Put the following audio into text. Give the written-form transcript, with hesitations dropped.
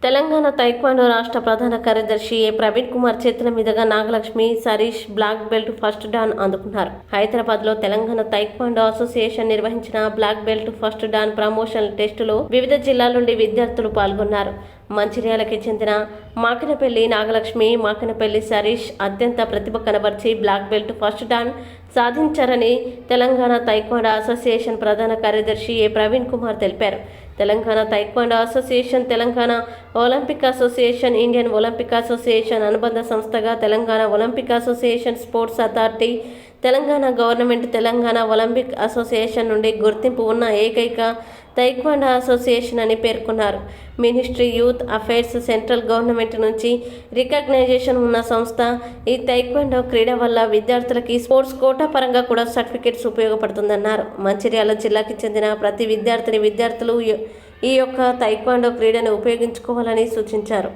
Telangana taekwondo రాష్ట్ర ప్రధాన కార్యదర్శి ఏ ప్రవీణ్ కుమార్ చేతుల మీదుగా Nagalakshmi Sareesh black belt first dan అందుకున్నారు. హైదరాబాద్ లో తెలంగాణ తైక్వాండో అసోసియేషన్ నిర్వహించిన black belt first dan promotion టెస్టులో వివిధ జిల్లాల నుండి విద్యార్థులు పాల్గొన్నారు. మంచిర్యాలకి చెందిన మాకినపల్లి నాగలక్ష్మి, మాకినపల్లి సరీష్ అత్యంత ప్రతిభ కనబర్చి బ్లాక్ బెల్ట్ ఫస్ట్ డాన్ సాధించారని తెలంగాణ తైక్వాండో అసోసియేషన్ ప్రధాన కార్యదర్శి ఏ ప్రవీణ్ కుమార్ తెలిపారు. Telangana taekwondo association, Telangana Olympic association, Indian Olympic association అనుబంధ సంస్థగా Telangana Olympic association, sports authority, Telangana government, Telangana Olympic association నుండి గుర్తింపు ఉన్న ఏకైక తైక్వాండో అసోసియేషన్ అని పేర్కొన్నారు. Ministry youth affairs, central government నుంచి రికగ్నైజేషన్ ఉన్న సంస్థ. ఈ తైక్వాండో క్రీడ వల్ల విద్యార్థులకి స్పోర్ట్స్ కోటా పరంగా కూడా సర్టిఫికెట్స్ ఉపయోగపడుతుందన్నారు. మంచిర్యాల జిల్లాకి చెందిన ప్రతి విద్యార్థులు ఈ యొక్క తైక్వాండో క్రీడను ఉపయోగించుకోవాలని సూచించారు.